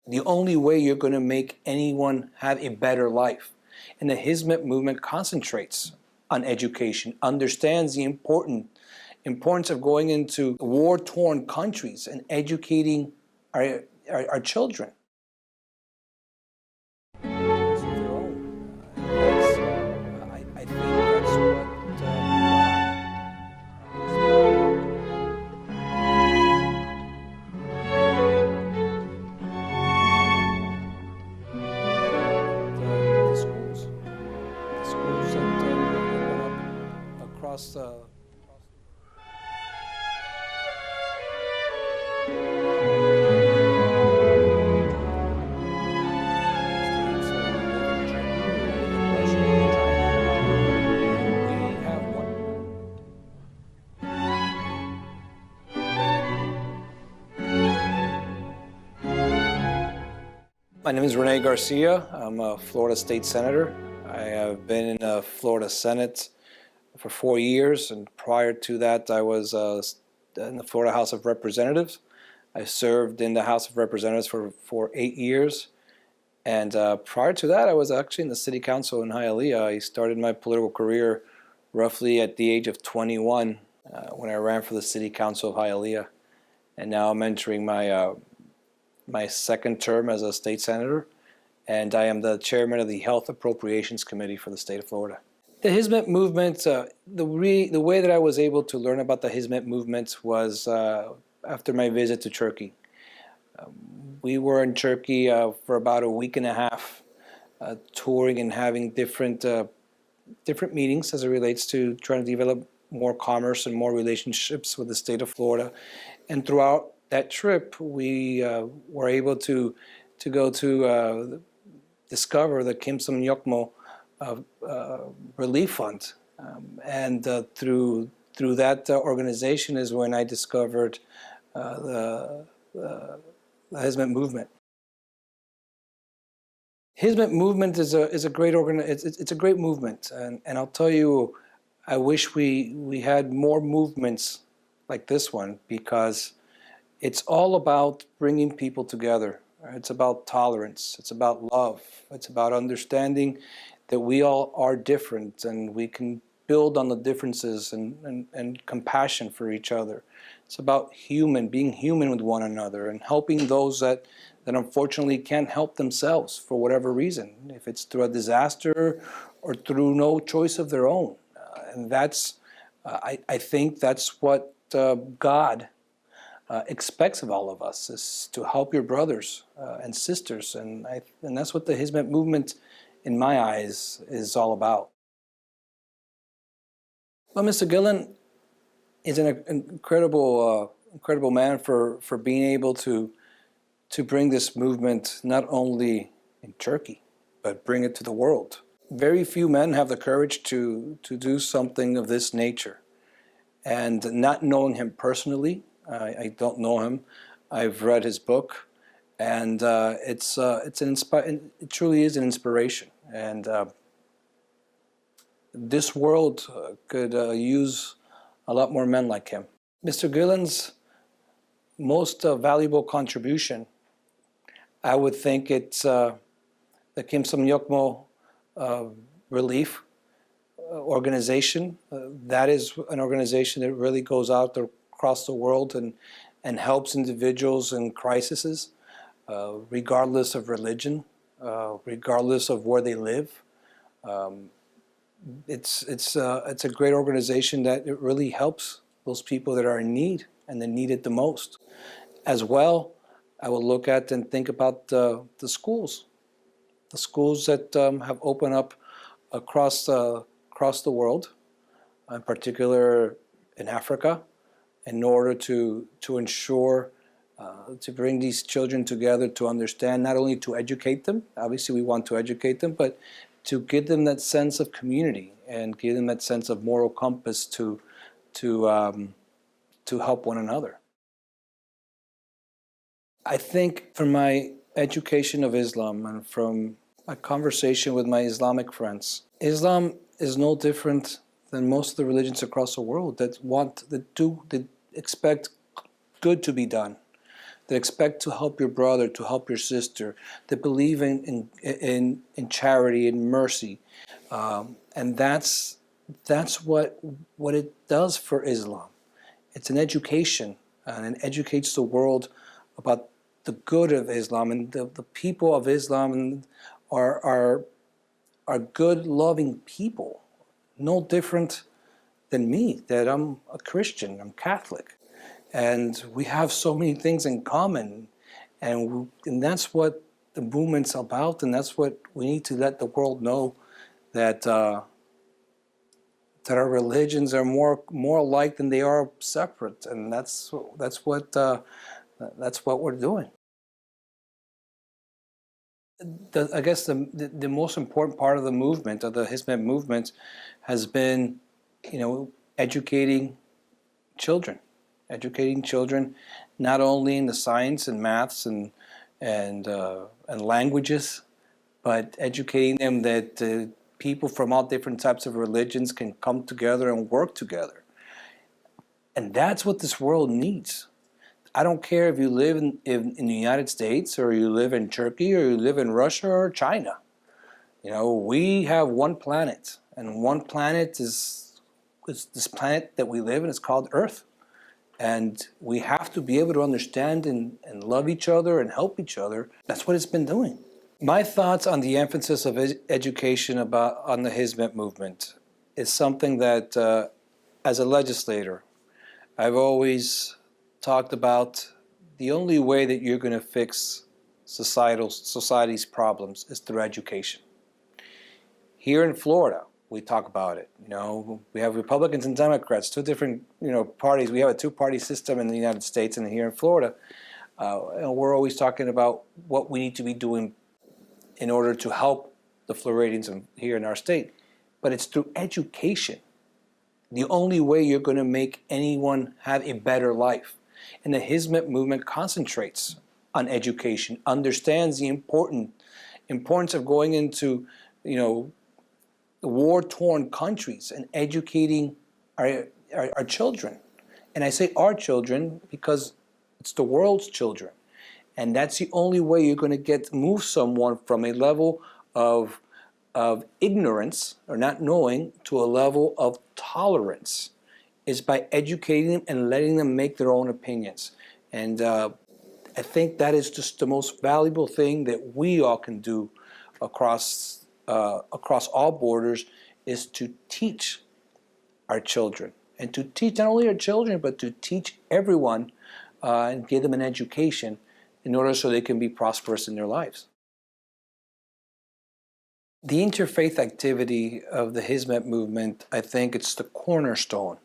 the only way you're going to make anyone have a better life. And the Hizmet movement concentrates on education, understands the importance of going into war-torn countries and educating our children. My name is René García. I'm a Florida State Senator. I have been in the Florida Senate for 4 years, and prior to that I was in the Florida House of Representatives. I served in the House of Representatives for 8 years, and prior to that I was actually in the City Council in Hialeah. I started my political career roughly at the age of 21 when I ran for the City Council of Hialeah, and now I'm entering my second term as a state senator, and I am the chairman of the Health Appropriations Committee for the state of Florida. The Hizmet movement, the way that I was able to learn about the Hizmet movement was after my visit to Turkey. We were in Turkey for about a week and a half, touring and having different meetings as it relates to trying to develop more commerce and more relationships with the state of Florida. And throughout that trip, we were able to go to discover the Kim Sum-Yokmo Relief Fund, and through that organization is when I discovered the Hizmet movement. Hizmet movement is a great it's a great movement, and I'll tell you, I wish we had more movements like this one, because it's all about bringing people together. It's about tolerance. It's about love. It's about understanding that we all are different, and we can build on the differences and compassion for each other. It's about being human with one another, and helping those that unfortunately can't help themselves for whatever reason, if it's through a disaster or through no choice of their own. And that's, I think that's what God expects of all of us, is to help your brothers and sisters, and that's what the Hizmet movement, in my eyes, is all about. Well, Mr. Gulen is an incredible man for being able to bring this movement not only in Turkey, but bring it to the world. Very few men have the courage to do something of this nature, and not knowing him personally, I don't know him. I've read his book, and it truly is an inspiration. And this world could use a lot more men like him. Mr. Gulen's most valuable contribution, I would think it's the Kim Sum-Yokmo Relief Organization. That is an organization that really goes out across the world and helps individuals in crises, regardless of religion, regardless of where they live. It's a great organization that it really helps those people that are in need and that need it the most. As well, I will look at and think about the schools that have opened up across the world, in particular in Africa, in order to ensure to bring these children together, to understand, not only to educate them, obviously we want to educate them, but to give them that sense of community and give them that sense of moral compass to help one another. I think from my education of Islam and from my conversation with my Islamic friends, Islam is no different than most of the religions across the world that expect good to be done, that expect to help your brother, to help your sister, that believe in charity and mercy. And that's what it does for Islam. It's an education, and it educates the world about the good of Islam, and the people of Islam are good, loving people, no different than me, that I'm a Christian, I'm Catholic. And we have so many things in common, and that's what the movement's about, and that's what we need to let the world know, that that our religions are more alike than they are separate, and that's what we're doing. I guess the most important part of the movement, of the Hizmet movement, has been, educating children. Educating children, not only in the science and maths and languages, but educating them that people from all different types of religions can come together and work together. And that's what this world needs. I don't care if you live in the United States, or you live in Turkey, or you live in Russia or China. We have one planet, and one planet is this planet that we live in. It's called Earth. And we have to be able to understand and love each other and help each other. That's what it's been doing. My thoughts on the emphasis of education on the Hizmet movement is something that, as a legislator, I've always talked about. The only way that you're going to fix society's problems is through education. Here in Florida, we talk about it. We have Republicans and Democrats, two different parties. We have a two-party system in the United States, and here in Florida, and we're always talking about what we need to be doing in order to help the Floridians here in our state. But it's through education. The only way you're going to make anyone have a better life. And the Hizmet movement concentrates on education, understands the importance of going into, war-torn countries and educating our children. And I say our children because it's the world's children. And that's the only way you're going to move someone from a level of ignorance or not knowing to a level of tolerance, is by educating them and letting them make their own opinions. And I think that is just the most valuable thing that we all can do across all borders, is to teach our children, and to teach not only our children, but to teach everyone and give them an education in order so they can be prosperous in their lives. The interfaith activity of the Hizmet movement, I think it's the cornerstone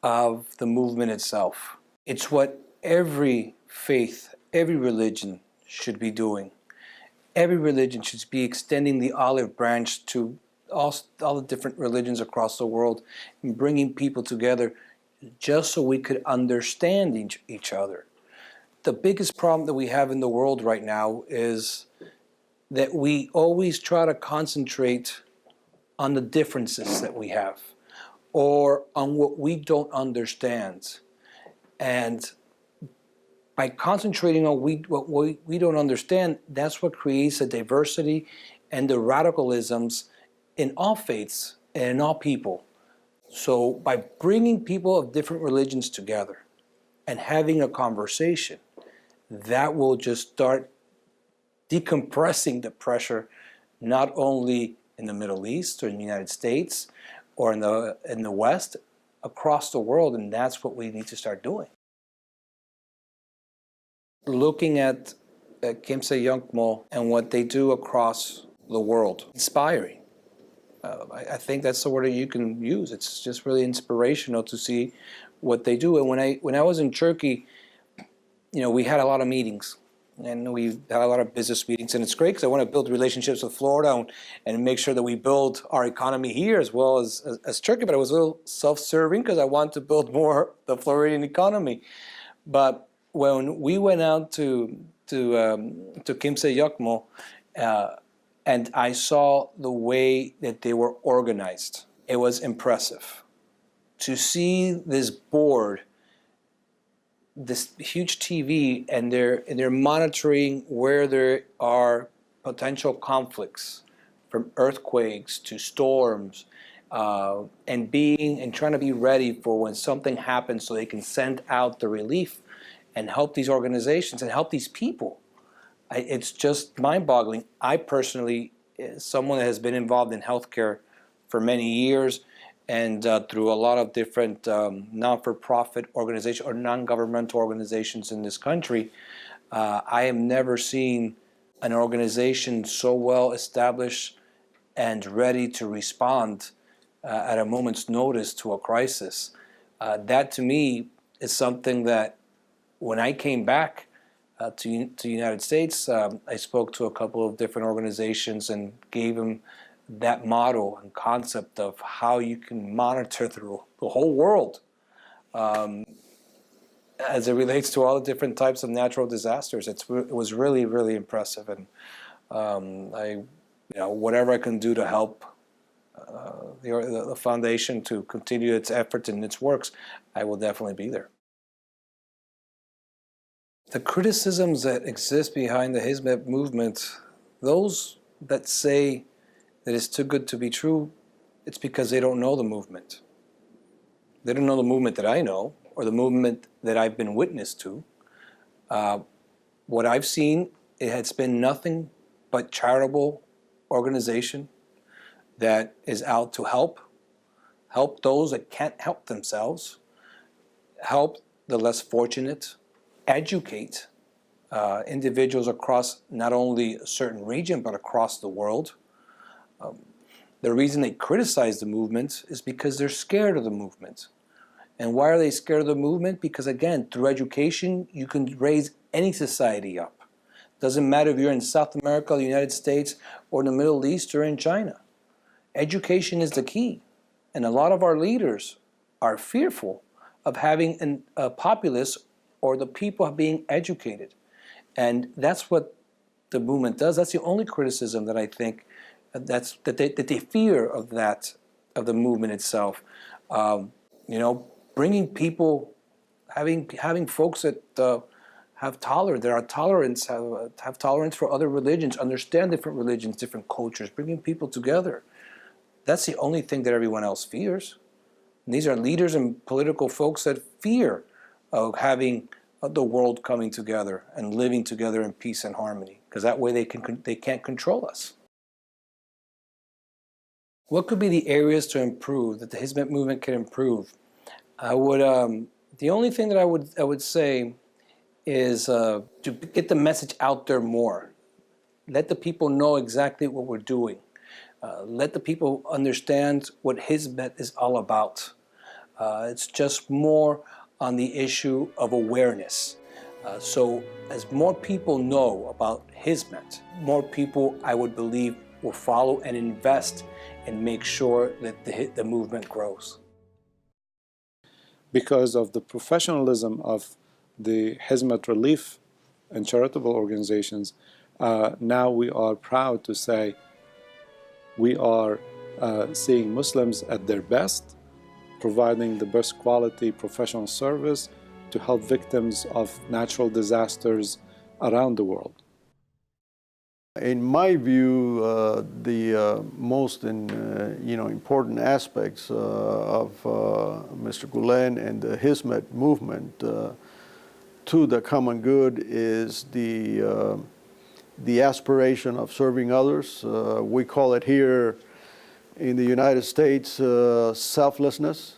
of the movement itself. It's what every faith, every religion should be doing. Every religion should be extending the olive branch to all the different religions across the world and bringing people together just so we could understand each other. The biggest problem that we have in the world right now is that we always try to concentrate on the differences that we have, or on what we don't understand. And by concentrating on what we don't understand, that's what creates a diversity and the radicalisms in all faiths and in all people. So by bringing people of different religions together and having a conversation, that will just start decompressing the pressure, not only in the Middle East or in the United States or in the West, across the world, and that's what we need to start doing. Looking at Kimse Youngmo and what they do across the world, inspiring. I think that's the word that you can use. It's just really inspirational to see what they do. And when I was in Turkey, we had a lot of meetings, and we had a lot of business meetings, and it's great because I want to build relationships with Florida and make sure that we build our economy here as well as Turkey. But I was a little self-serving because I want to build more the Floridian economy. But when we went out to Kimse Youngmo, and I saw the way that they were organized, it was impressive. To see this board this huge TV, and they're monitoring where there are potential conflicts, from earthquakes to storms, and trying to be ready for when something happens, so they can send out the relief and help these organizations and help these people. It's just mind-boggling. I personally, someone that has been involved in healthcare for many years, and through a lot of different non-for-profit organizations or non-governmental organizations in this country, I have never seen an organization so well established and ready to respond at a moment's notice to a crisis. That to me is something that when I came back to the United States, I spoke to a couple of different organizations and gave them that model and concept of how you can monitor through the whole world as it relates to all the different types of natural disasters. It was really, really impressive, and whatever I can do to help the foundation to continue its efforts and its works, I will definitely be there. The criticisms that exist behind the Hizmet movement, those that say that it's too good to be true, it's because they don't know the movement. They don't know the movement that I know, or the movement that I've been witness to. What I've seen, it has been nothing but charitable organization that is out to help those that can't help themselves, help the less fortunate, educate individuals across not only a certain region but across the world. The reason they criticize the movement is because they're scared of the movement. And why are they scared of the movement? Because again, through education, you can raise any society up. Doesn't matter if you're in South America, the United States, or in the Middle East, or in China. Education is the key. And a lot of our leaders are fearful of having a populace or the people being educated. And that's what the movement does. That's the only criticism that I think that they fear of the movement itself. Bringing people, having folks that have tolerance for other religions, understand different religions, different cultures, bringing people together. That's the only thing that everyone else fears. And these are leaders and political folks that fear of having the world coming together and living together in peace and harmony, because that way they can't control us. What could be the areas to improve, that the Hizmet movement can improve? The only thing that I would say is to get the message out there more. Let the people know exactly what we're doing. Let the people understand what Hizmet is all about. It's just more on the issue of awareness. So as more people know about Hizmet, more people, I would believe, will follow and invest and make sure that the movement grows. Because of the professionalism of the Hizmet relief and charitable organizations, now we are proud to say we are seeing Muslims at their best, providing the best quality professional service to help victims of natural disasters around the world. In my view, the most important aspects of Mr. Gulen and the Hizmet movement to the common good is the aspiration of serving others. We call it here in the United States selflessness.